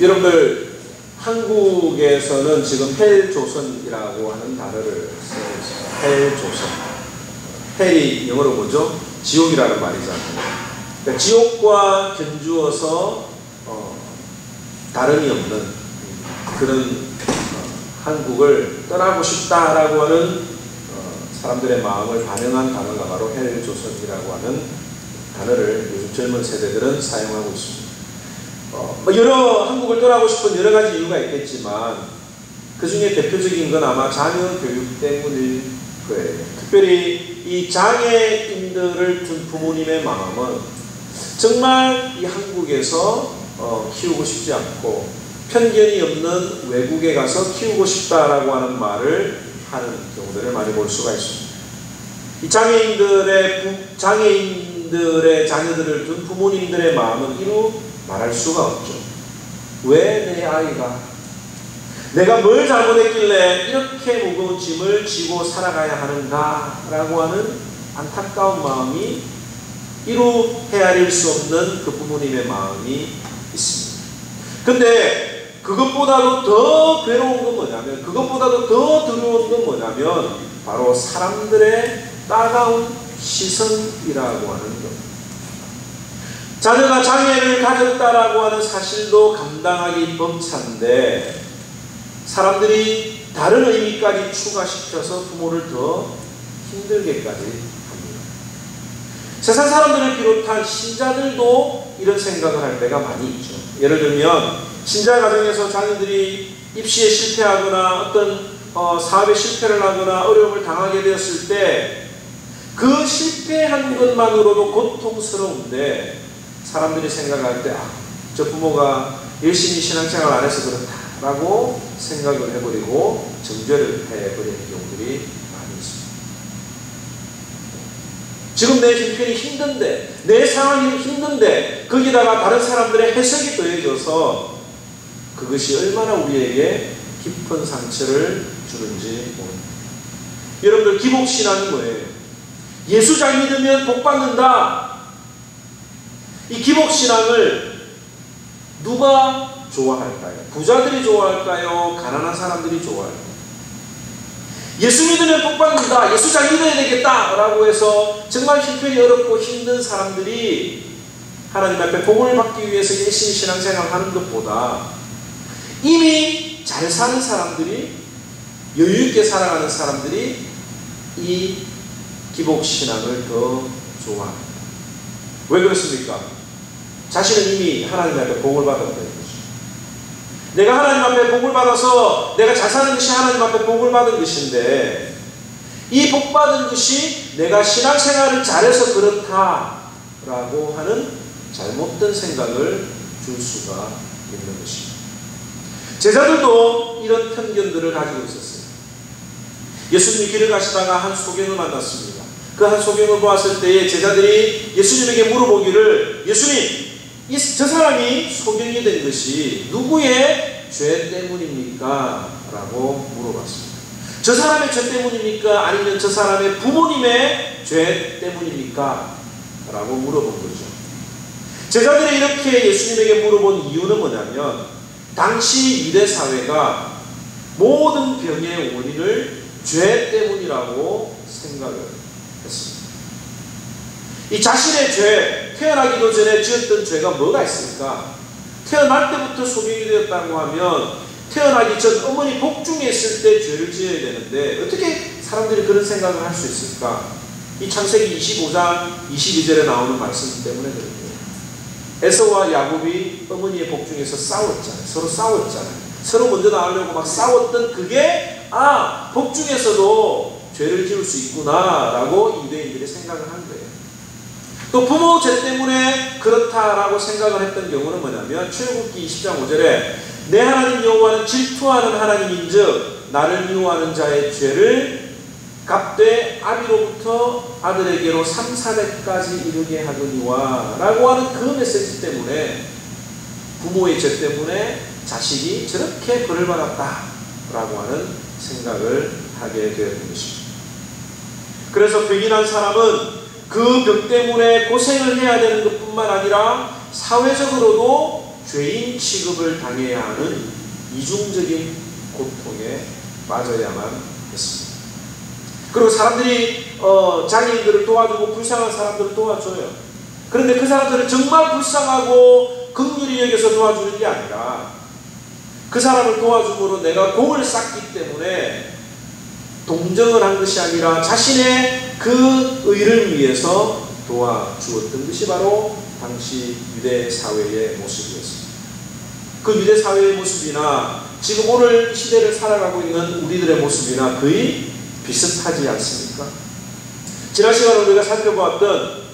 여러분들, 한국에서는 지금 헬조선이라고 하는 단어를 쓰고 있습니다. 헬조선. 헬이 영어로 뭐죠? 지옥이라는 말이잖아요. 그러니까 지옥과 견주어서 다름이 없는 그런 한국을 떠나고 싶다라고 하는 사람들의 마음을 반영한 단어가 바로 헬조선이라고 하는 단어를 요즘 젊은 세대들은 사용하고 있습니다. 한국을 떠나고 싶은 여러 가지 이유가 있겠지만 그 중에 대표적인 건 아마 자녀 교육 때문일 거예요. 특별히 이 장애인들을 둔 부모님의 마음은 정말 이 한국에서 키우고 싶지 않고 편견이 없는 외국에 가서 키우고 싶다라고 하는 말을 하는 경우들을 많이 볼 수가 있습니다. 이 장애인들의 자녀들을 둔 부모님들의 마음은 이루 말할 수가 없죠. 왜 내 아이가 내가 뭘 잘못했길래 이렇게 무거운 짐을 지고 살아가야 하는가 라고 하는 안타까운 마음이 이루 헤아릴 수 없는 그 부모님의 마음이 있습니다. 근데 그것보다도 더 괴로운 건 뭐냐면, 그것보다도 더 두려운 건 뭐냐면 바로 사람들의 따가운 시선이라고 하는 것. 자녀가 장애를 가졌다라고 하는 사실도 감당하기 벅찬데 사람들이 다른 의미까지 추가시켜서 부모를 더 힘들게까지 합니다. 세상 사람들을 비롯한 신자들도 이런 생각을 할 때가 많이 있죠. 예를 들면 신자 가정에서 자녀들이 입시에 실패하거나 어떤 사업에 실패를 하거나 어려움을 당하게 되었을 때 그 실패한 것만으로도 고통스러운데 사람들이 생각할 때 저 부모가 열심히 신앙생활 안 해서 그렇다라고 생각을 해버리고 정죄를 해버리는 경우들이 많이 있습니다. 지금 내 형편이 힘든데, 내 상황이 힘든데 거기다가 다른 사람들의 해석이 더해져서 그것이 얼마나 우리에게 깊은 상처를 주는지 모릅니다. 여러분들, 기복신앙이 뭐예요? 예수 잘 믿으면 복 받는다. 이 기복신앙을 누가 좋아할까요? 부자들이 좋아할까요? 가난한 사람들이 좋아할까요? 예수 믿으면 복 받는다, 예수 잘 믿어야 되겠다 라고 해서 정말 형편이 어렵고 힘든 사람들이 하나님 앞에 복을 받기 위해서 열심히 신앙생활 하는 것보다 이미 잘 사는 사람들이, 여유있게 살아가는 사람들이 이 기복신앙을 더 좋아합니다. 왜 그렇습니까? 자신은 이미 하나님 앞에 복을 받았다는 거죠. 내가 하나님 앞에 복을 받아서 내가 잘 사는 것이 하나님 앞에 복을 받은 것인데, 이 복 받은 것이 내가 신앙생활을 잘해서 그렇다라고 하는 잘못된 생각을 줄 수가 있는 것입니다. 제자들도 이런 편견들을 가지고 있었어요. 예수님이 길을 가시다가 한 소경을 만났습니다. 그 한 소경을 보았을 때에 제자들이 예수님에게 물어보기를, 예수님, 저 사람이 소경이 된 것이 누구의 죄 때문입니까? 라고 물어봤습니다. 저 사람의 죄 때문입니까? 아니면 저 사람의 부모님의 죄 때문입니까? 라고 물어본 거죠. 제자들이 이렇게 예수님에게 물어본 이유는 뭐냐면, 당시 유대사회가 모든 병의 원인을 죄 때문이라고 생각을 했습니다. 이 자신의 죄, 태어나기도 전에 지었던 죄가 뭐가 있습니까? 태어날 때부터 소경이 되었다고 하면 태어나기 전 어머니 복중에 있을 때 죄를 지어야 되는데 어떻게 사람들이 그런 생각을 할 수 있을까? 이 창세기 25장 22절에 나오는 말씀 때문에 그렇고요. 에서와 야곱이 어머니의 복중에서 싸웠잖아요. 서로 싸웠잖아요. 서로 먼저 나오려고 막 싸웠던 그게 복중에서도 죄를 지을 수 있구나 라고 유대인들이 생각을 한 거예요. 또 부모 죄 때문에 그렇다라고 생각을 했던 경우는 뭐냐면, 출애굽기 20장 5절에 내 하나님 여호와는 질투하는 하나님인즉 나를 미워하는 자의 죄를 갚되 아비로부터 아들에게로 3, 4대까지 이르게 하거니와 라고 하는 그 메시지 때문에, 부모의 죄 때문에 자식이 저렇게 벌을 받았다 라고 하는 생각을 하게 되었던 것입니다. 그래서 병이 난 사람은 그 병 때문에 고생을 해야 되는 것뿐만 아니라 사회적으로도 죄인 취급을 당해야 하는 이중적인 고통에 빠져야만 했습니다. 그리고 사람들이 장애인들을 도와주고 불쌍한 사람들을 도와줘요. 그런데 그 사람들을 정말 불쌍하고 긍휼히 여겨서 도와주는 게 아니라 그 사람을 도와줌으로 내가 공을 쌓기 때문에 동정을 한 것이 아니라 자신의 그 의를 위해서 도와주었던 것이 바로 당시 유대 사회의 모습이었습니다. 그 유대 사회의 모습이나 지금 오늘 시대를 살아가고 있는 우리들의 모습이나 거의 비슷하지 않습니까? 지난 시간에 우리가 살펴보았던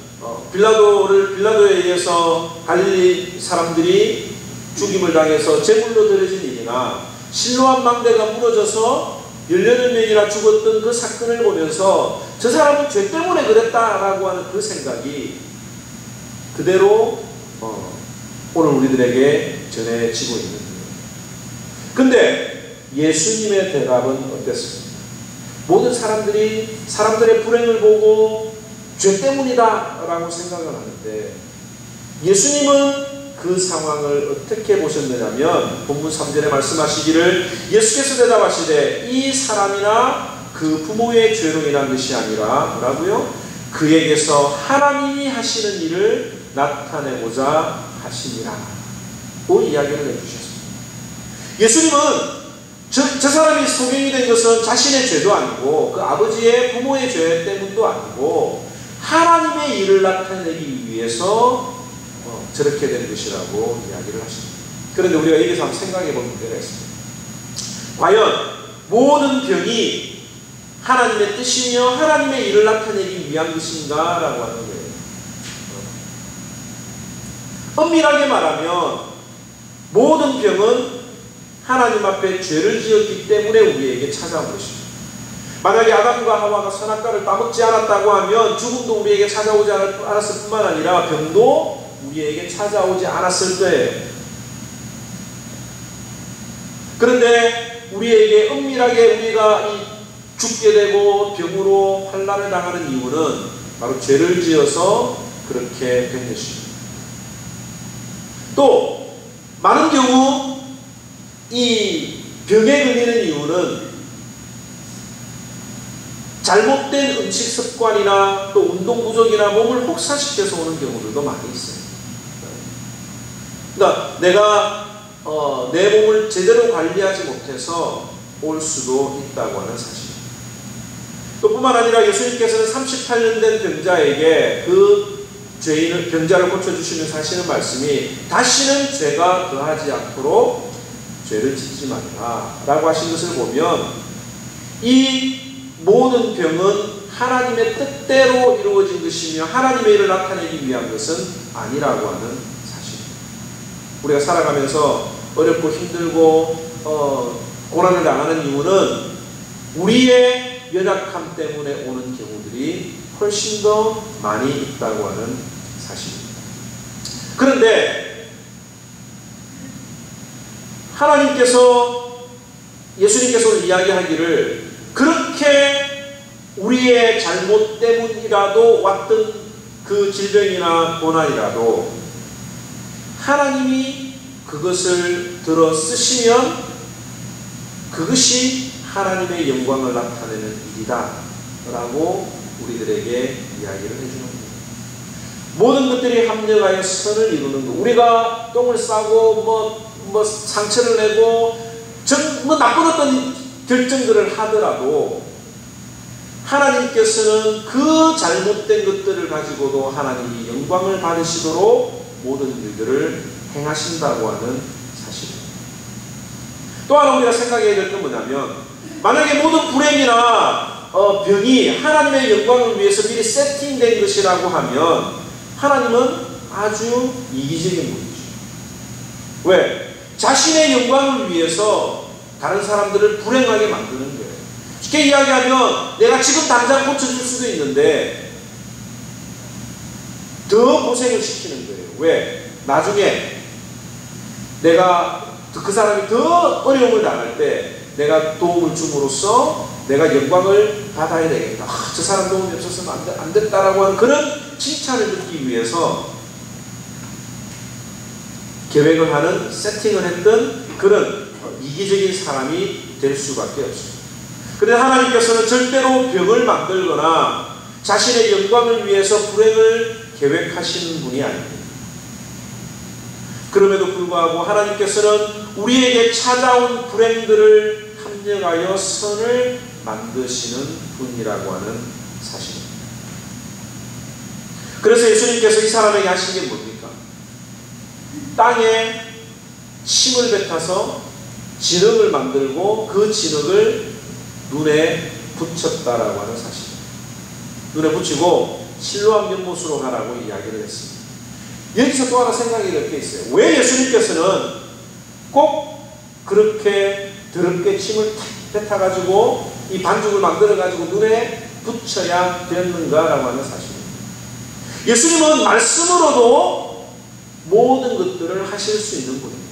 빌라도에 의해서 갈릴리 사람들이 죽임을 당해서 제물로 드려진 일이나 실로암 망대가 무너져서 18명이나 죽었던 그 사건을 보면서 저 사람은 죄 때문에 그랬다라고 하는 그 생각이 그대로 오늘 우리들에게 전해지고 있는 거예요. 근데 예수님의 대답은 어땠습니까? 모든 사람들이 사람들의 불행을 보고 죄 때문이다 라고 생각을 하는데 예수님은 그 상황을 어떻게 보셨느냐면 본문 3절에 말씀하시기를 예수께서 대답하시되 이 사람이나 그 부모의 죄로 인한 것이 아니라 뭐라고요? 그에게서 하나님이 하시는 일을 나타내고자 하시니라 고 이야기를 해주셨습니다. 예수님은 저 사람이 소경이 된 것은 자신의 죄도 아니고 그 아버지의 부모의 죄 때문도 아니고 하나님의 일을 나타내기 위해서 저렇게 된 것이라고 이야기를 하십니다. 그런데 우리가 여기서 한번 생각해 볼 문제가 있습니다. 과연 모든 병이 하나님의 뜻이며 하나님의 일을 나타내기 위한 것인가? 라고 하는 거예요. 엄밀하게 말하면 모든 병은 하나님 앞에 죄를 지었기 때문에 우리에게 찾아온 것입니다. 만약에 아담과 하와가 선악과를 따먹지 않았다고 하면 죽음도 우리에게 찾아오지 않았을 뿐만 아니라 병도 우리에게 찾아오지 않았을 거예요. 그런데 우리에게 엄밀하게 우리가 죽게 되고 병으로 환난을 당하는 이유는 바로 죄를 지어서 그렇게 된 것입니다. 또 많은 경우 이 병에 걸리는 이유는 잘못된 음식 습관이나 또 운동 부족이나 몸을 혹사시켜서 오는 경우들도 많이 있어요. 그러니까 내가 내 몸을 제대로 관리하지 못해서 올 수도 있다고 하는 사실입니다. 또 뿐만 아니라 예수님께서는 38년 된 병자에게 그 병자를 고쳐주시면서 하시는 말씀이 다시는 죄가 더하지 않도록 죄를 짓지 말라 라고 하신 것을 보면 이 모든 병은 하나님의 뜻대로 이루어진 것이며 하나님의 일을 나타내기 위한 것은 아니라고 하는 사실입니다. 우리가 살아가면서 어렵고 힘들고 고난을 당하는 이유는 우리의 연약함 때문에 오는 경우들이 훨씬 더 많이 있다고 하는 사실입니다. 그런데 예수님께서 이야기하기를 그렇게 우리의 잘못 때문이라도 왔던 그 질병이나 고난이라도 하나님이 그것을 들어 쓰시면 그것이 하나님의 영광을 나타내는 일이다 라고 우리들에게 이야기를 해주는 거예요. 모든 것들이 합력하여 선을 이루는 것. 우리가 똥을 싸고 상처를 내고 나쁜 어떤 결정들을 하더라도 하나님께서는 그 잘못된 것들을 가지고도 하나님이 영광을 받으시도록 모든 일들을 행하신다고 하는 사실입니다. 또 하나 우리가 생각해야 될 건 뭐냐면 만약에 모든 불행이나 병이 하나님의 영광을 위해서 미리 세팅된 것이라고 하면 하나님은 아주 이기적인 분이죠. 왜? 자신의 영광을 위해서 다른 사람들을 불행하게 만드는 거예요. 쉽게 이야기하면 내가 지금 당장 고쳐줄 수도 있는데 더 고생을 시키는 거예요. 왜? 나중에 내가 그 사람이 더 어려움을 당할 때 내가 도움을 줌으로써 내가 영광을 받아야 되겠다. 저 사람 도움이 없었으면 안 됐다라고 하는 그런 칭찬을 듣기 위해서 계획을 하는, 세팅을 했던 그런 이기적인 사람이 될 수밖에 없습니다. 그런데 하나님께서는 절대로 벽을 만들거나 자신의 영광을 위해서 불행을 계획하시는 분이 아닙니다. 그럼에도 불구하고 하나님께서는 우리에게 찾아온 불행들을 합력하여 선을 만드시는 분이라고 하는 사실입니다. 그래서 예수님께서 이 사람에게 하신 게 뭡니까? 땅에 침을 뱉어서 진흙을 만들고 그 진흙을 눈에 붙였다라고 하는 사실입니다. 눈에 붙이고 실로암 연못으로 가라고 이야기를 했습니다. 여기서 또 하나 생각이 될 게 있어요. 왜 예수님께서는 꼭 그렇게 더럽게 침을 뱉어가지고 이 반죽을 만들어가지고 눈에 붙여야 되는가라고 하는 사실입니다. 예수님은 말씀으로도 모든 것들을 하실 수 있는 분입니다.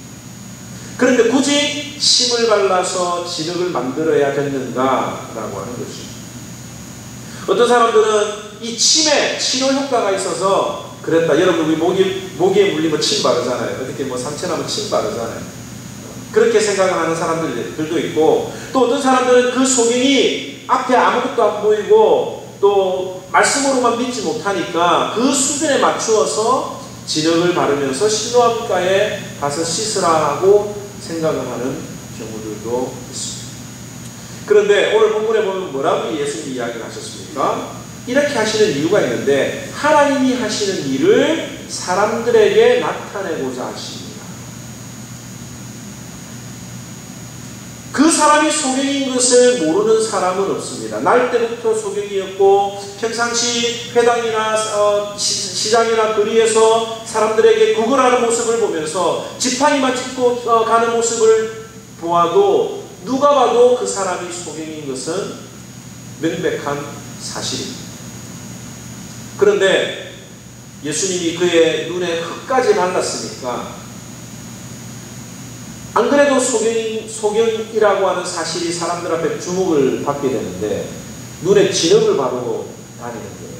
그런데 굳이 침을 발라서 진흙을 만들어야 됐는가라고 하는 것입니다. 어떤 사람들은 이 침에 치료 효과가 있어서 그랬다. 여러분 우리 모기에 물리면 침 바르잖아요. 어떻게 뭐 상처나면 침 바르잖아요. 그렇게 생각을 하는 사람들도 있고, 또 어떤 사람들은 그 소경이 앞에 아무것도 안 보이고 또 말씀으로만 믿지 못하니까 그 수준에 맞추어서 진흙을 바르면서 실로암가에 가서 씻으라고 생각을 하는 경우들도 있습니다. 그런데 오늘 본문에 보면 뭐라고 예수님이 이야기를 하셨습니까? 이렇게 하시는 이유가 있는데, 하나님이 하시는 일을 사람들에게 나타내고자 하십니다. 그 사람이 소경인 것을 모르는 사람은 없습니다. 날 때부터 소경이었고 평상시 회당이나 시장이나 거리에서 사람들에게 구걸하는 모습을 보면서 지팡이만 짚고 가는 모습을 보아도 누가 봐도 그 사람이 소경인 것은 명백한 사실입니다. 그런데 예수님이 그의 눈에 흙까지 발랐으니까 안 그래도 소경이라고 하는 사실이 사람들 앞에 주목을 받게 되는데 눈에 진흙을 바르고 다니는 거예요.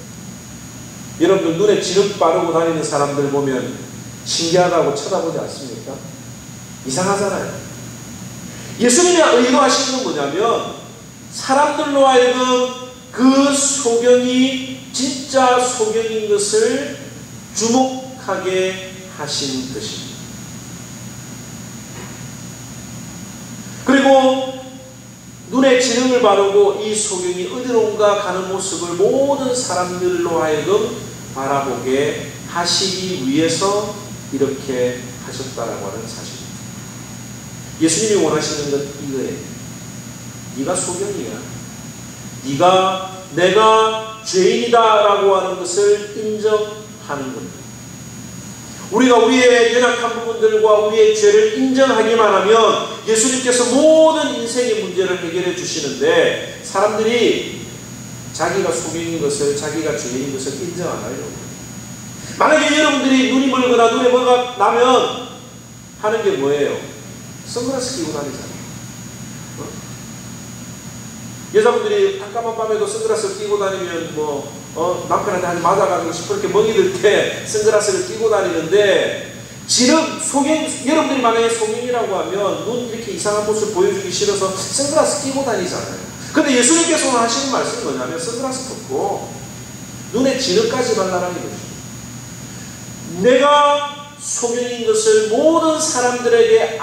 여러분들 눈에 진흙 바르고 다니는 사람들 보면 신기하다고 쳐다보지 않습니까? 이상하잖아요. 예수님이 의도하신 건 뭐냐면 사람들로 하여금 그 소경이 진짜 소경인 것을 주목하게 하신 것입니다. 그리고 눈에 진흙을 바르고 이 소경이 어디론가 가는 모습을 모든 사람들로 하여금 바라보게 하시기 위해서 이렇게 하셨다라고 하는 사실입니다. 예수님이 원하시는 건 이거예요. 네가 소경이야. 내가 죄인이다라고 하는 것을 인정하는 겁니다. 우리가 우리의 연약한 부분들과 우리의 죄를 인정하기만 하면 예수님께서 모든 인생의 문제를 해결해 주시는데, 사람들이 자기가 소경인 것을, 자기가 죄인인 것을 인정 안 하려고 해요. 만약에 여러분들이 눈이 멀거나 눈에 뭐가 나면 하는 게 뭐예요? 선글라스 끼고 다니잖아요. 여자분들이 깜깜한 밤에도 선글라스를 끼고 다니면 남편한테 맞아가지고 시퍼렇게 멍이 들 때 선글라스를 끼고 다니는데, 여러분들이 만약에 소경이라고 하면 눈 이렇게 이상한 모습 보여주기 싫어서 선글라스 끼고 다니잖아요. 근데 예수님께서 하시는 말씀이 뭐냐면 선글라스 벗고 눈에 진흙까지 발라라는 것입니다. 내가 소경인 것을 모든 사람들에게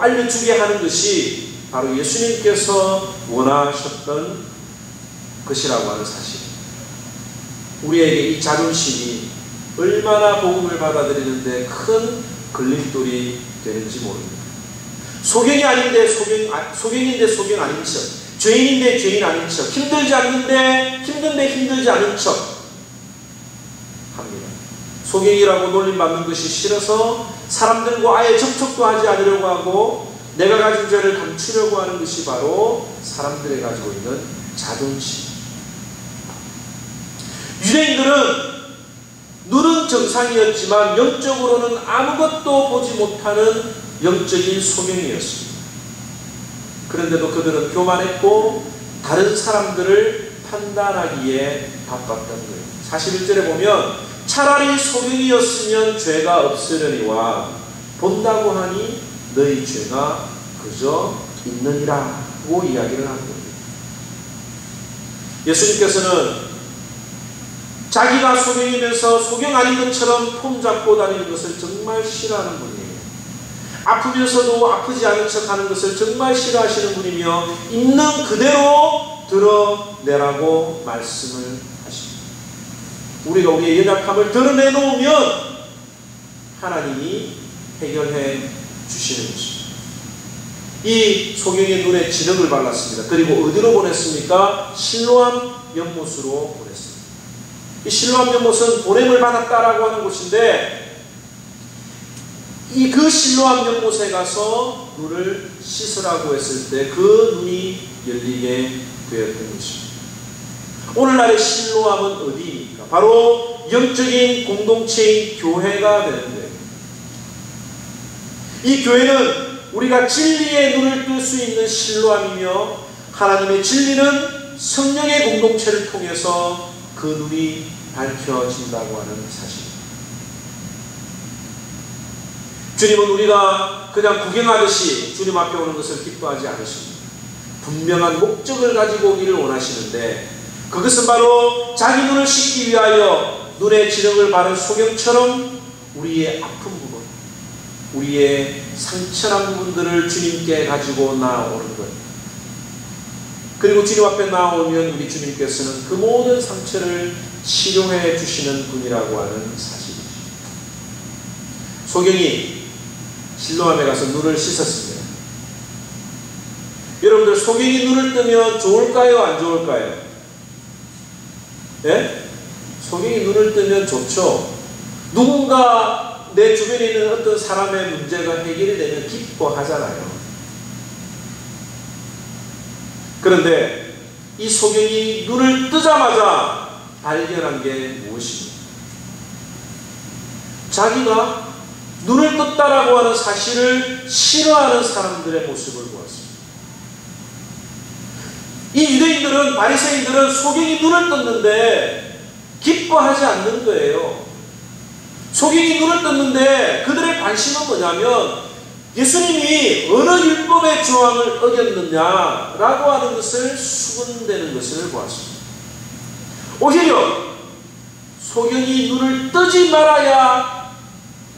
알려주게 하는 것이 바로 예수님께서 원하셨던 것이라고 하는 사실. 우리에게 이 자존심이 얼마나 복음을 받아들이는데 큰 걸림돌이 되는지 모릅니다. 소경이 아닌데 소경인데 소경 아닌 척, 죄인인데 죄인 아닌 척, 힘들지 않는데 힘들지 않은 척 합니다. 소경이라고 놀림받는 것이 싫어서 사람들과 아예 접촉도 하지 않으려고 하고 내가 가진 죄를 감추려고 하는 것이 바로 사람들이 가지고 있는 자존심. 유대인들은 눈은 정상이었지만 영적으로는 아무것도 보지 못하는 영적인 소경이었습니다. 그런데도 그들은 교만했고 다른 사람들을 판단하기에 바빴던 거예요. 41절에 보면 차라리 소경이었으면 죄가 없으려니와 본다고 하니 너희 죄가 그저 있느니라고 이야기를 하는 겁니다. 예수님께서는 자기가 소경이면서 소경 아닌 것처럼 폼 잡고 다니는 것을 정말 싫어하는 분이에요. 아프면서도 아프지 않은 척하는 것을 정말 싫어하시는 분이며 있는 그대로 드러내라고 말씀을 하십니다. 우리가 우리의 연약함을 드러내놓으면 하나님이 해결해 주시는 것입니다. 이 소경의 눈에 진흙을 발랐습니다. 그리고 어디로 보냈습니까? 실로암 연못으로 보냈습니다. 이 실로암 연못은 보냄을 받았다라고 하는 곳인데 그 실로암 연못에 가서 눈을 씻으라고 했을 때 그 눈이 열리게 되었던 것입니다. 오늘날의 실로암은 어디입니까? 바로 영적인 공동체인 교회가 되는데, 이 교회는 우리가 진리의 눈을 뜰 수 있는 실로암이며 하나님의 진리는 성령의 공동체를 통해서 그 눈이 밝혀진다고 하는 사실입니다. 주님은 우리가 그냥 구경하듯이 주님 앞에 오는 것을 기뻐하지 않으십니다. 분명한 목적을 가지고 오기를 원하시는데, 그것은 바로 자기 눈을 씻기 위하여 눈에 진흙을 바른 소경처럼 우리의 아픈 부분, 우리의 상처난 부분들을 주님께 가지고 나오는 것. 그리고 주님 앞에 나오면 우리 주님께서는 그 모든 상처를 치료해 주시는 분이라고 하는 사실이죠. 소경이 실로암에 가서 눈을 씻었습니다. 여러분들, 소경이 눈을 뜨면 좋을까요? 안 좋을까요? 예? 소경이 눈을 뜨면 좋죠. 누군가 내 주변에 있는 어떤 사람의 문제가 해결이 되면 기뻐하잖아요. 그런데 이 소경이 눈을 뜨자마자 발견한 게 무엇입니까? 자기가 눈을 떴다라고 하는 사실을 싫어하는 사람들의 모습을 보았습니다. 이 유대인들은, 바리새인들은 소경이 눈을 떴는데 기뻐하지 않는 거예요. 소경이 눈을 떴는데 그들의 관심은 뭐냐면 예수님이 어느 율법의 조항을 어겼느냐라고 하는 것을 수군대는 것을 보았습니다. 오히려 소경이 눈을 뜨지 말아야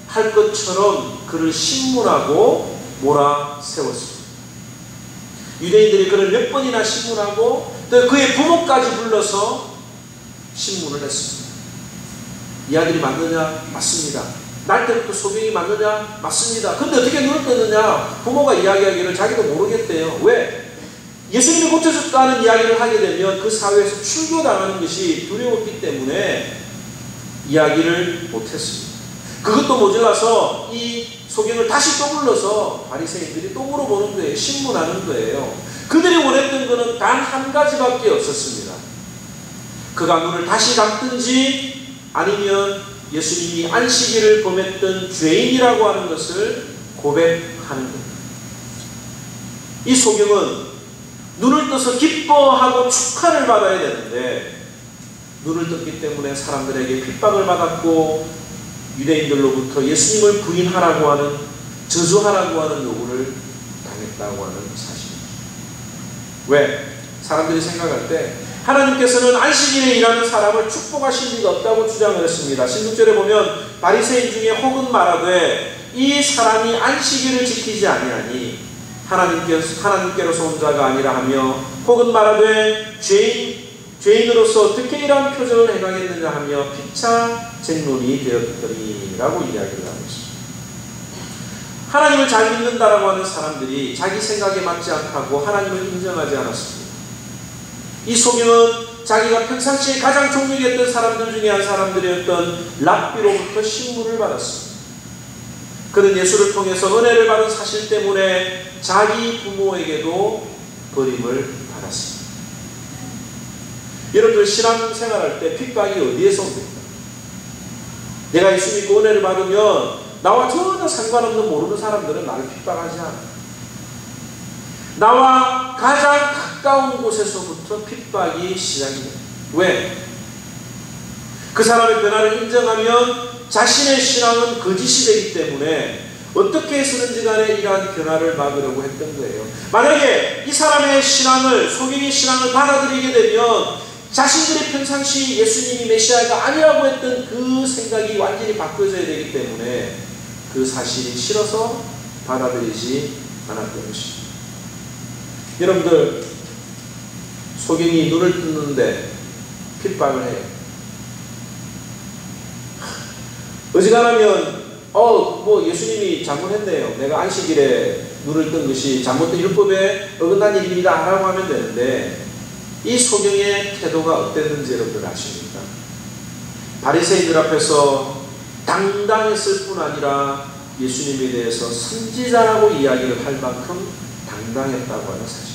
할 것처럼 그를 신문하고 몰아세웠습니다. 유대인들이 그를 몇 번이나 신문하고 또 그의 부모까지 불러서 신문을 했습니다. 이 아들이 맞느냐? 맞습니다. 날 때부터 소경이 맞느냐? 맞습니다. 근데 어떻게 눈을 떴느냐? 부모가 이야기하기를 자기도 모르겠대요. 왜? 예수님이 고쳐줬다는 이야기를 하게 되면 그 사회에서 출교당하는 것이 두려웠기 때문에 이야기를 못했습니다. 그것도 모자라서 이 소경을 다시 또 불러서 바리새인들이 또 물어보는 거예요. 신문하는 거예요. 그들이 원했던 것은 단 한 가지밖에 없었습니다. 그가 눈을 다시 감든지 아니면 예수님이 안식일을 범했던 죄인이라고 하는 것을 고백하는 겁니다. 이 소경은 눈을 떠서 기뻐하고 축하를 받아야 되는데 눈을 떴기 때문에 사람들에게 핍박을 받았고 유대인들로부터 예수님을 부인하라고 하는, 저주하라고 하는 요구를 당했다고 하는 사실입니다. 왜? 사람들이 생각할 때 하나님께서는 안식일에 일하는 사람을 축복하실 리가 없다고 주장을 했습니다. 16절에 보면 바리새인 중에 혹은 말하되 이 사람이 안식일을 지키지 아니하니 하나님께로서 온 자가 아니라 하며, 혹은 말하되 죄인으로서 어떻게 이러한 표적을 행하겠느냐 하며 피차 쟁론이 되었더니라고 이야기를 하고 있습니다. 하나님을 잘 믿는다라고 하는 사람들이 자기 생각에 맞지 않다고 하나님을 인정하지 않았습니다. 이 소경은 자기가 평상시에 가장 존경했던 사람들 중에 한 사람들이었던 랍비로부터 신문을 받았습니다. 그는 예수를 통해서 은혜를 받은 사실 때문에 자기 부모에게도 버림을 받았습니다. 여러분들 신앙생활할 때 핍박이 어디에서 옵니까? 내가 예수 믿고 은혜를 받으면 나와 전혀 상관없는 모르는 사람들은 나를 핍박하지 않아. 나와 가장 가까운 곳에서부터 핍박이 시작이 됩니다. 왜? 그 사람의 변화를 인정하면 자신의 신앙은 거짓이 되기 때문에 어떻게 해서든지 간에 이러한 변화를 막으려고 했던 거예요. 만약에 이 사람의 신앙을, 소경의 신앙을 받아들이게 되면 자신들이 평상시 예수님이 메시아가 아니라고 했던 그 생각이 완전히 바뀌어져야 되기 때문에 그 사실이 싫어서 받아들이지 않았던 것입니다. 여러분들, 소경이 눈을 뜯는데 핍박을 해요. 어지간하면 예수님이 잘못했네요. 내가 안식일에 눈을 뜬 것이 잘못된 율법에 어긋난 일입니다 라고 하면 되는데, 이 소경의 태도가 어땠는지 여러분들 아십니까? 바리새인들 앞에서 당당했을 뿐 아니라 예수님에 대해서 선지자라고 이야기를 할 만큼 당당했다고 하는 사실.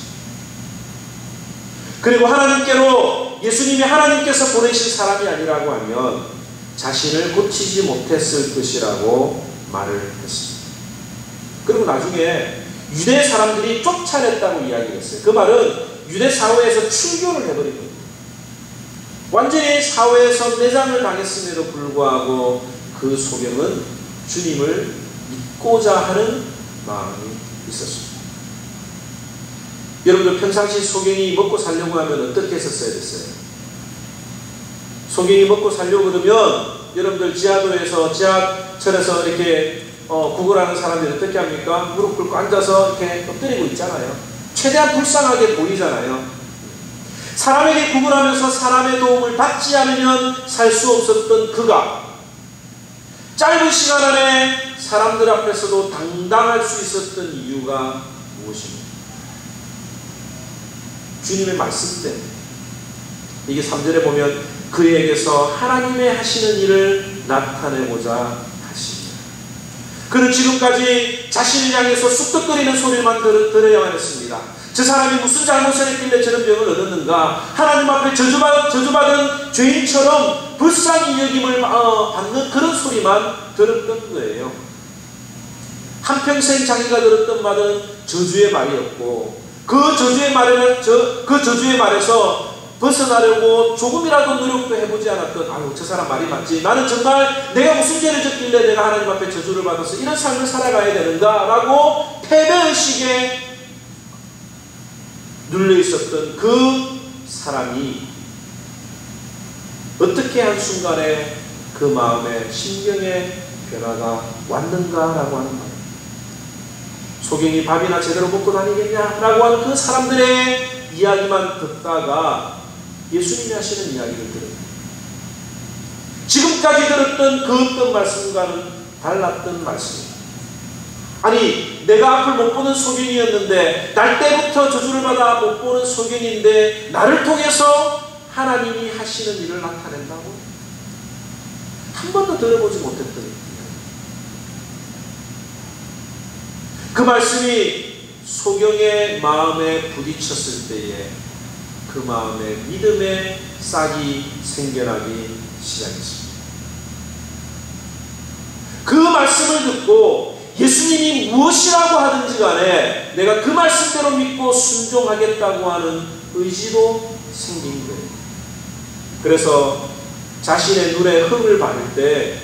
그리고 하나님께로, 예수님이 하나님께서 보내신 사람이 아니라고 하면 자신을 고치지 못했을 것이라고 말을 했습니다. 그리고 나중에 유대 사람들이 쫓아냈다고 이야기했어요. 그 말은 유대 사회에서 출교를 해버린 겁니다. 완전히 사회에서 내장을 당했음에도 불구하고 그 소경은 주님을 믿고자 하는 마음이 있었습니다. 여러분들, 평상시 소경이 먹고 살려고 하면 어떻게 했었어야 됐어요? 소경이 먹고 살려고 그러면 여러분들 지하도에서, 지하철에서 이렇게 구걸하는 사람들이 어떻게 합니까? 무릎 꿇고 앉아서 이렇게 엎드리고 있잖아요. 최대한 불쌍하게 보이잖아요. 사람에게 구걸하면서 사람의 도움을 받지 않으면 살 수 없었던 그가 짧은 시간 안에 사람들 앞에서도 당당할 수 있었던 이유가 무엇입니까? 주님의 말씀 때문에. 이게 3절에 보면 그에게서 하나님의 하시는 일을 나타내고자 하십니다. 그는 지금까지 자신을 향해서 쑥덕거리는 소리만 들어야만 했습니다. 저 사람이 무슨 잘못을 했길래 저런 병을 얻었는가? 하나님 앞에 저주받은 죄인처럼 불쌍히 여김을 받는 그런 소리만 들었던 거예요. 한평생 자기가 들었던 말은 저주의 말이었고, 그 저주의 말에서 벗어나려고 조금이라도 노력도 해보지 않았던, 저 사람 말이 맞지, 나는 정말 내가 무슨 죄를 졌길래 내가 하나님 앞에 저주를 받아서 이런 삶을 살아가야 되는가 라고 패배의식에 눌려있었던 그 사람이 어떻게 한순간에 그 마음에 심경의 변화가 왔는가라고 하는 말입니다. 소경이 밥이나 제대로 먹고 다니겠냐라고 하는 그 사람들의 이야기만 듣다가 예수님이 하시는 이야기를 들었습니다. 지금까지 들었던 그 어떤 말씀과는 달랐던 말씀입니다. 아니, 내가 앞을 못 보는 소경이었는데, 날 때부터 저주를 받아 못 보는 소경인데 나를 통해서 하나님이 하시는 일을 나타낸다고? 한 번도 들어보지 못했던 일이에요. 그 말씀이 소경의 마음에 부딪혔을 때에 그 마음에 믿음의 싹이 생겨나기 시작했습니다. 그 말씀을 듣고 예수님이 무엇이라고 하든지 간에 내가 그 말씀대로 믿고 순종하겠다고 하는 의지도 생긴 거예요. 그래서 자신의 눈에 흙을 바를 때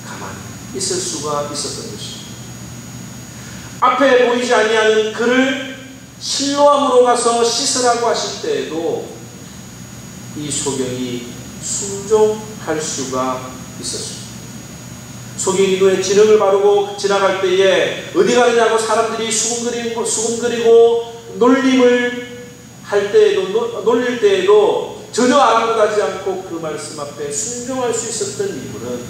가만히 있을 수가 있었던 것입니다. 앞에 보이지 아니하는 그를 실로암으로 가서 씻으라고 하실 때에도 이 소경이 순종할 수가 있었습니다. 소경이 눈에 진흙을 바르고 지나갈 때에 어디 가느냐고 사람들이 수군거리고 놀림을 할 때에도, 놀릴 때에도 전혀 아랑곳하지 않고 그 말씀 앞에 순종할 수 있었던 이유는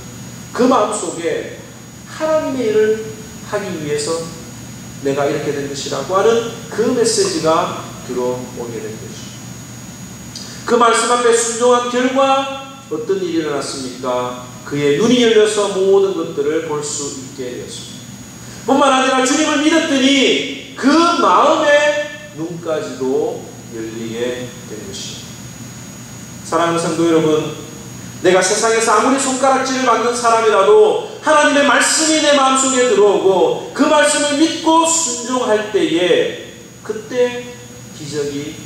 그 마음속에 하나님의 일을 하기 위해서 내가 이렇게 된 것이라고 하는 그 메시지가 들어오게 된 것입니다. 그 말씀 앞에 순종한 결과 어떤 일이 일어났습니까? 그의 눈이 열려서 모든 것들을 볼 수 있게 되었습니다. 뿐만 아니라 주님을 믿었더니 그 마음의 눈까지도 열리게 된 것입니다. 사랑하는 성도 여러분, 내가 세상에서 아무리 손가락질을 받는 사람이라도 하나님의 말씀이 내 마음속에 들어오고 그 말씀을 믿고 순종할 때에 그때 기적이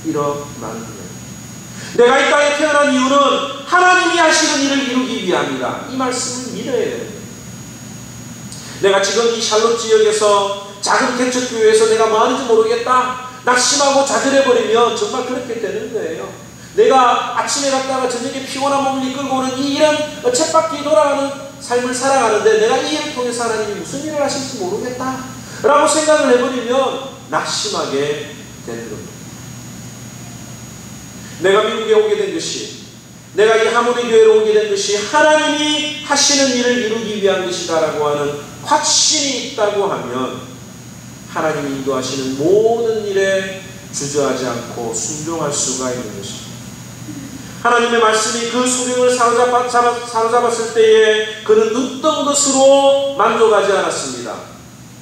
일어나는 거예요. 내가 이 땅에 태어난 이유는 하나님이 하시는 일을 이루기 위함이다. 이 말씀을 믿어야 돼요. 내가 지금 이 샬롯 지역에서 작은 개척교회에서 내가 뭐 하는지 모르겠다, 낙심하고 좌절해버리면 정말 그렇게 되는 거예요. 내가 아침에 갔다가 저녁에 피곤한 몸을 이끌고 오는 이 이런 쳇바퀴 돌아가는 삶을 살아가는데 내가 이 일을 통해서 하나님이 무슨 일을 하실지 모르겠다 라고 생각을 해버리면 낙심하게 되는 겁니다. 내가 미국에 오게 된 것이, 내가 이 하모니 교회로 오게 된 것이 하나님이 하시는 일을 이루기 위한 것이다 라고 하는 확신이 있다고 하면 하나님이 인도하시는 모든 일에 주저하지 않고 순종할 수가 있는 것입니다. 하나님의 말씀이 그 소경을 사로잡았을 때에 그는 눈뜬 것으로 만족하지 않았습니다.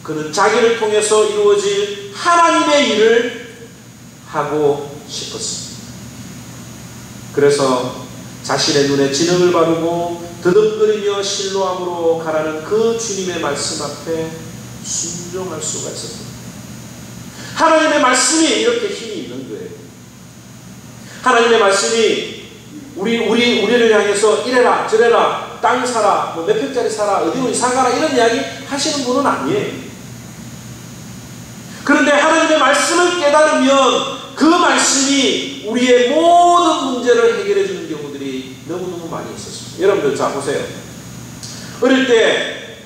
그는 자기를 통해서 이루어질 하나님의 일을 하고 싶었습니다. 그래서 자신의 눈에 진흙을 바르고 드듭거리며 실로암으로 가라는 그 주님의 말씀 앞에 순종할 수가 있었습니다. 하나님의 말씀이 이렇게 힘이 있는 거예요. 하나님의 말씀이 우리를 향해서 이래라 저래라 땅 사라 뭐 몇 평짜리 사라 어디로 이사 가라 이런 이야기 하시는 분은 아니에요. 그런데 하나님의 말씀을 깨달으면 그 말씀이 우리의 모든 문제를 해결해 주는 경우들이 너무너무 많이 있었습니다. 여러분들 자 보세요. 어릴 때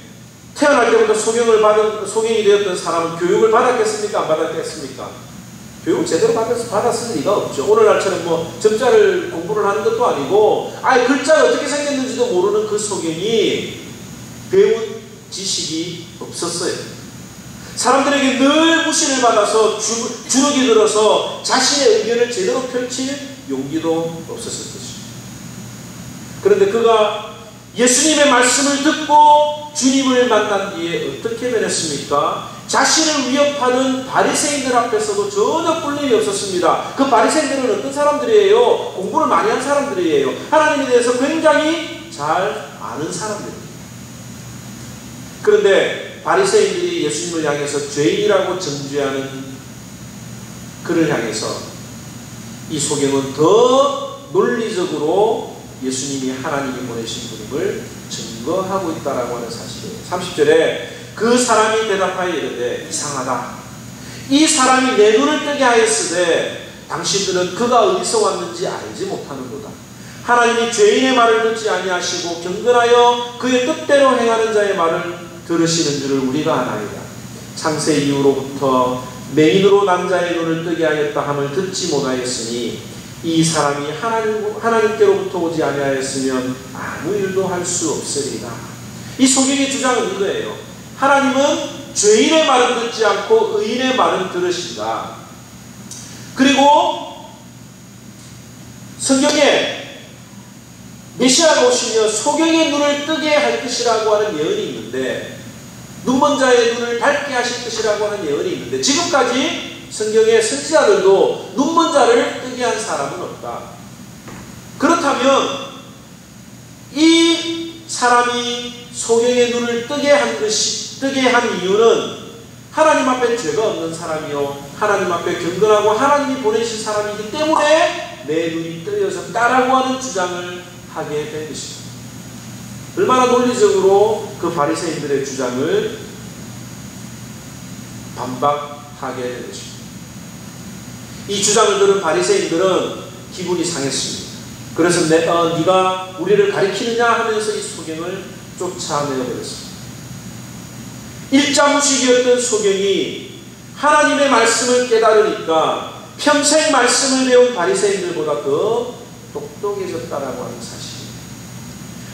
태어날 때부터 소경이 되었던 사람은 교육을 받았겠습니까? 안 받았겠습니까? 교육을 제대로 받았을 리가 없죠. 오늘날처럼 뭐 점자를 공부를 하는 것도 아니고 아예 글자가 어떻게 생겼는지도 모르는 그 소경이 배운 지식이 없었어요. 사람들에게 늘 무시를 받아서 주눅이 들어서 자신의 의견을 제대로 펼칠 용기도 없었을 것입니다. 그런데 그가 예수님의 말씀을 듣고 주님을 만난 뒤에 어떻게 변했습니까? 자신을 위협하는 바리새인들 앞에서도 전혀 꿀림이 없었습니다. 그 바리새인들은 어떤 사람들이에요? 공부를 많이 한 사람들이에요. 하나님에 대해서 굉장히 잘 아는 사람들입니다. 그런데 바리새인들이 예수님을 향해서 죄인이라고 정죄하는 그를 향해서 이 소경은 더 논리적으로 예수님이 하나님이 보내신 분임을 증거하고 있다라고 하는 사실이에요. 30절에 그 사람이 대답하여 이르되 이상하다. 이 사람이 내 눈을 뜨게 하였으되 당신들은 그가 어디서 왔는지 알지 못하는도다. 하나님이 죄인의 말을 듣지 아니하시고 경건하여 그의 뜻대로 행하는 자의 말을 들으시는 줄을 우리가 아나이다. 창세 이후로부터 맹인으로 난 자의 눈을 뜨게 하였다 함을 듣지 못하였으니 이 사람이 하나님께로부터 오지 아니하였으면 아무 일도 할 수 없으리라. 이 소경의 주장은 이거예요. 하나님은 죄인의 말은 듣지 않고 의인의 말은 들으신다. 그리고 성경에 메시아가 오시며 소경의 눈을 뜨게 할 것이라고 하는 예언이 있는데, 눈먼 자의 눈을 밝게 하실 것이라고 하는 예언이 있는데, 지금까지 성경의 선지자들도 눈먼 자를 뜨게 한 사람은 없다. 그렇다면 이 사람이 소경의 눈을 뜨게 한 이유는 하나님 앞에 죄가 없는 사람이요 하나님 앞에 경건하고 하나님이 보내신 사람이기 때문에 내 눈이 뜨여졌다라고 하는 주장을 하게 된 것입니다. 얼마나 논리적으로 그 바리새인들의 주장을 반박하게 된 것입니다. 이 주장을 들은 바리새인들은 기분이 상했습니다. 그래서 네가 우리를 가리키느냐 하면서 이 소경을 쫓아내어버렸습니다. 일자무식이었던 소경이 하나님의 말씀을 깨달으니까 평생 말씀을 배운 바리새인들보다 더 똑똑해졌다라고 하는 사실입니다.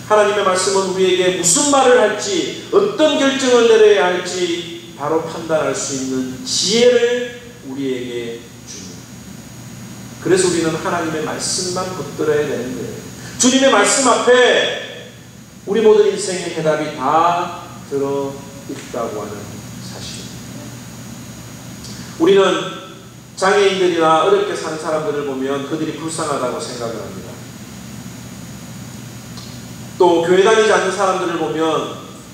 하나님의 말씀은 우리에게 무슨 말을 할지, 어떤 결정을 내려야 할지 바로 판단할 수 있는 지혜를 우리에게 줍니다. 그래서 우리는 하나님의 말씀만 붙들어야 되는 거예요. 주님의 말씀 앞에 우리 모든 인생의 해답이 다 들어있다고 하는 사실입니다. 우리는 장애인들이나 어렵게 사는 사람들을 보면 그들이 불쌍하다고 생각을 합니다. 또 교회 다니지 않는 사람들을 보면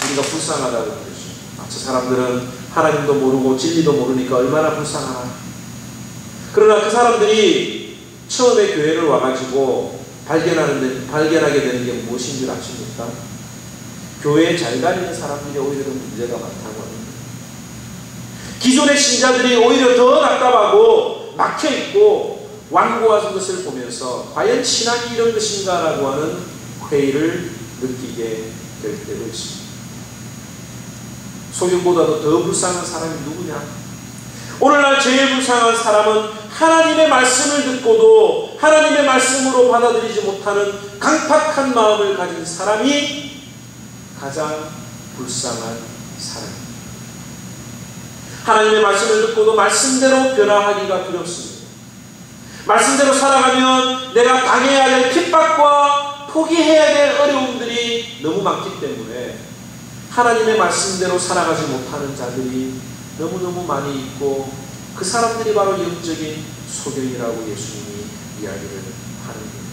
우리가 불쌍하다고 그러죠. 저 사람들은 하나님도 모르고 진리도 모르니까 얼마나 불쌍하나. 그러나 그 사람들이 처음에 교회를 와가지고 발견하게 되는 게 무엇인 줄 아십니까? 교회에 잘 다니는 사람들이 오히려 문제가 많다고 합니다. 기존의 신자들이 오히려 더 답답하고 막혀있고 완고한 것을 보면서 과연 신앙이 이런 것인가 라고 하는 회의를 느끼게 될 때도 있습니다. 소경보다도 더 불쌍한 사람이 누구냐? 오늘날 제일 불쌍한 사람은 하나님의 말씀을 듣고도 하나님의 말씀으로 받아들이지 못하는 강팍한 마음을 가진 사람이 가장 불쌍한 사람입니다. 하나님의 말씀을 듣고도 말씀대로 변화하기가 두렵습니다. 말씀대로 살아가면 내가 당해야 될 핍박과 포기해야 될 어려움들이 너무 많기 때문에 하나님의 말씀대로 살아가지 못하는 자들이 너무너무 많이 있고 그 사람들이 바로 영적인 소경이라고 예수님이 이야기를 하는 겁니다.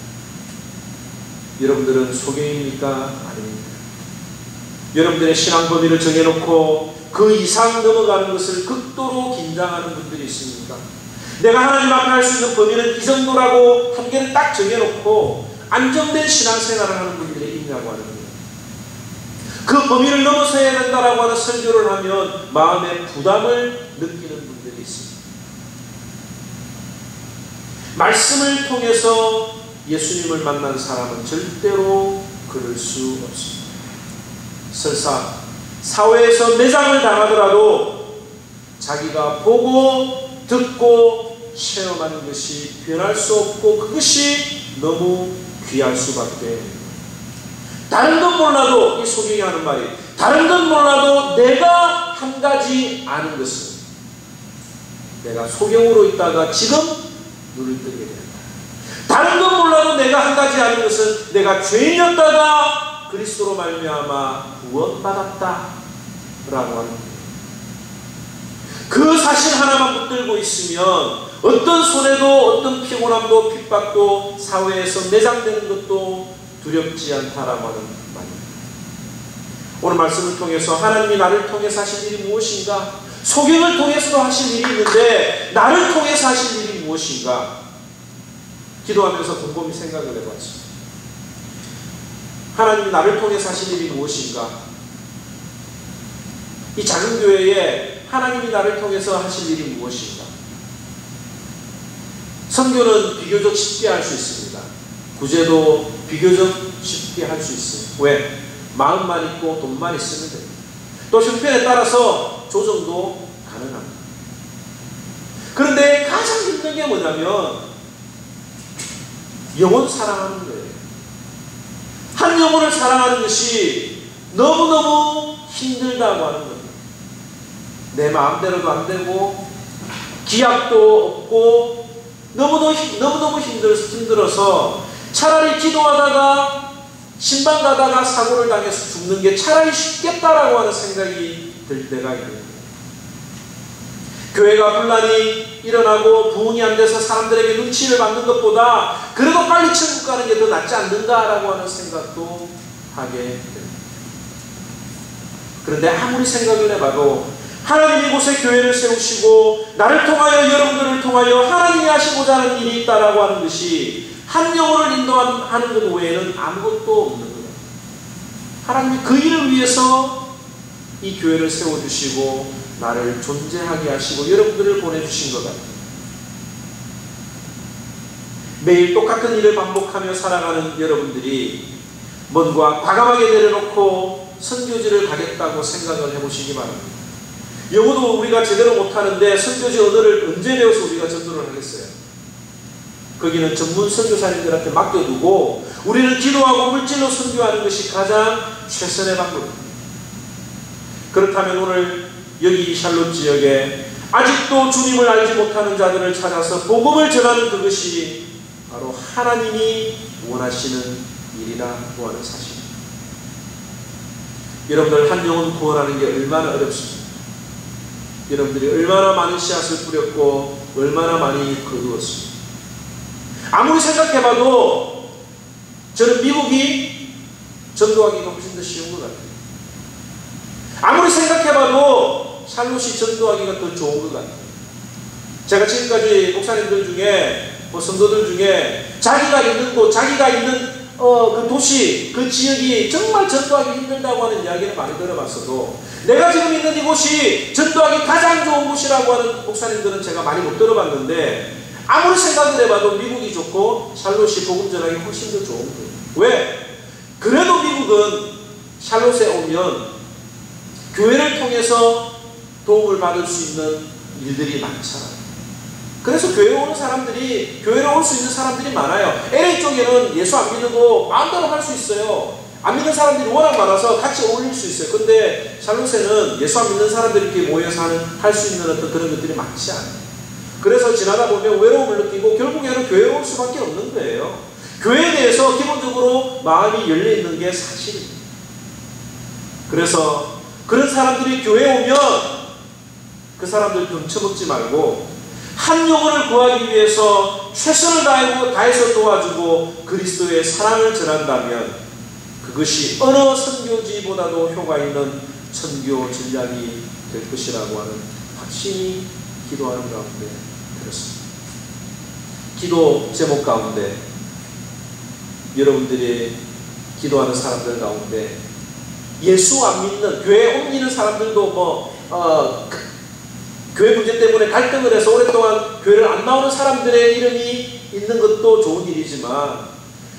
여러분들은 소경입니까? 아닙니까? 여러분들의 신앙 범위를 정해놓고 그 이상 넘어가는 것을 극도로 긴장하는 분들이 있습니다. 내가 하나님 앞에 할 수 있는 범위는 이 정도라고 한계를 딱 정해놓고 안정된 신앙생활을 하는 분들이 있냐고 하는 거예요. 그 범위를 넘어서야 된다라고 하는 설교를 하면 마음의 부담을 느끼는 분들이 있습니다. 말씀을 통해서 예수님을 만난 사람은 절대로 그럴 수 없습니다. 설사 사회에서 매장을 당하더라도 자기가 보고 듣고 체험하는 것이 변할 수 없고 그것이 너무 귀할 수밖에. 다른 건 몰라도 이 소경이 하는 말이 다른 건 몰라도 내가 한 가지 아는 것은 내가 소경으로 있다가 지금 눈을 뜨게 된다. 다른 건 몰라도 내가 한 가지 아는 것은 내가 죄인이었다가 그리스도로 말미암아 구원받았다 라고 하는 거예요. 그 사실 하나만 붙들고 있으면 어떤 손해도 어떤 피곤함도 핍박도 사회에서 매장되는 것도 두렵지 않다라고 하는 말입니다. 오늘 말씀을 통해서 하나님이 나를 통해서 하실 일이 무엇인가? 소경을 통해서도 하실 일이 있는데 나를 통해서 하실 일이 무엇인가? 기도하면서 곰곰이 생각을 해봤습니다. 하나님이 나를 통해서 하실 일이 무엇인가? 이 작은 교회에 하나님이 나를 통해서 하실 일이 무엇인가? 선교는 비교적 쉽게 할 수 있습니다. 구제도 비교적 쉽게 할 수 있어요. 왜? 마음만 있고 돈만 있으면 됩니다. 또 형편에 따라서 조정도 가능합니다. 그런데 가장 힘든 게 뭐냐면 영혼 사랑하는 거예요. 한 영혼을 사랑하는 것이 너무너무 힘들다고 하는 겁니다. 내 마음대로도 안 되고 기약도 없고 너무너무 힘들어서 차라리 기도하다가 신방 가다가 사고를 당해서 죽는 게 차라리 쉽겠다라고 하는 생각이 들 때가 있는 거예요. 교회가 분란이 일어나고 부흥이 안 돼서 사람들에게 눈치를 받는 것보다 그래도 빨리 천국 가는 게 더 낫지 않는가라고 하는 생각도 하게 됩니다. 그런데 아무리 생각을 해봐도 하나님이 이곳에 교회를 세우시고 나를 통하여 여러분들을 통하여 하나님이 하시고자 하는 일이 있다라고 하는 것이 한 영혼을 인도하는 것 외에는 아무것도 없는 거예요. 하나님이 그 일을 위해서 이 교회를 세워주시고 나를 존재하게 하시고 여러분들을 보내주신 것 같아요. 매일 똑같은 일을 반복하며 살아가는 여러분들이 뭔가 과감하게 내려놓고 선교지를 가겠다고 생각을 해보시기 바랍니다. 영어도 우리가 제대로 못하는데 선교지 언어를 언제 배워서 우리가 전도를 하겠어요? 거기는 전문 선교사님들한테 맡겨두고 우리는 기도하고 물질로 선교하는 것이 가장 최선의 방법입니다. 그렇다면 오늘 여기 샬롯 지역에 아직도 주님을 알지 못하는 자들을 찾아서 복음을 전하는 그것이 바로 하나님이 원하시는 일이라고 하는 사실입니다. 여러분들 한 영혼 구원하는 게 얼마나 어렵습니까? 여러분들이 얼마나 많은 씨앗을 뿌렸고 얼마나 많이 거두었습니까? 아무리 생각해봐도 저는 미국이 전도하기가 훨씬 더 쉬운 것 같아요. 아무리 생각해봐도 샬롯이 전도하기가 더 좋은 것 같아요. 제가 지금까지 목사님들 중에 성도들 중에 자기가 있는 곳, 자기가 있는 그 도시, 그 지역이 정말 전도하기 힘들다고 하는 이야기를 많이 들어봤어도 내가 지금 있는 이곳이 전도하기 가장 좋은 곳이라고 하는 목사님들은 제가 많이 못 들어봤는데 아무리 생각을 해봐도 미국이 좋고 샬롯이 복음 전하기 훨씬 더 좋은 거예요. 왜? 그래도 미국은 샬롯에 오면 교회를 통해서 도움을 받을 수 있는 일들이 많잖아요. 그래서 교회에 오는 사람들이, 교회로 올 수 있는 사람들이 많아요. LA 쪽에는 예수 안 믿어도 마음대로 할 수 있어요. 안 믿는 사람들이 워낙 많아서 같이 어울릴 수 있어요. 근데 샬롯에는 예수 안 믿는 사람들이 이렇게 모여서 할 수 있는 어떤 그런 것들이 많지 않아요. 그래서 지나다 보면 외로움을 느끼고 결국에는 교회로 올 수밖에 없는 거예요. 교회에 대해서 기본적으로 마음이 열려있는 게 사실입니다. 그래서 그런 사람들이 교회에 오면 그 사람들 등쳐먹지 말고 한 영혼을 구하기 위해서 최선을 다해서 도와주고 그리스도의 사랑을 전한다면 그것이 어느 선교지보다도 효과 있는 선교 전략이 될 것이라고 하는 확신이 기도하는 가운데 들었습니다. 기도 제목 가운데 여러분들이 기도하는 사람들 가운데 예수 안 믿는, 교회에 옮기는 사람들도 교회 문제 때문에 갈등을 해서 오랫동안 교회를 안 나오는 사람들의 이름이 있는 것도 좋은 일이지만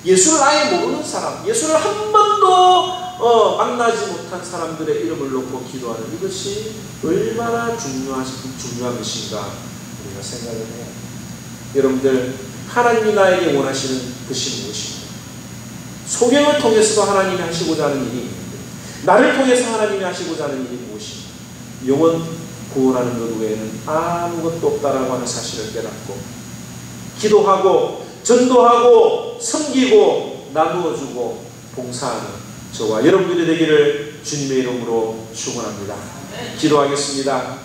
예수를 아예 모르는 사람, 예수를 한 번도 만나지 못한 사람들의 이름을 놓고 기도하는 이것이 얼마나 중요한 것인가 우리가 생각을 해요. 여러분들, 하나님이 나에게 원하시는 것이 무엇입니까? 소경을 통해서도 하나님이 하시고자 하는 일이 있는데 나를 통해서 하나님이 하시고자 하는 일이 무엇입니까? 영원 구원하는 것 외에는 아무것도 없다라고 하는 사실을 깨닫고 기도하고 전도하고 섬기고 나누어주고 봉사하는 저와 여러분들이 되기를 주님의 이름으로 축원합니다. 기도하겠습니다.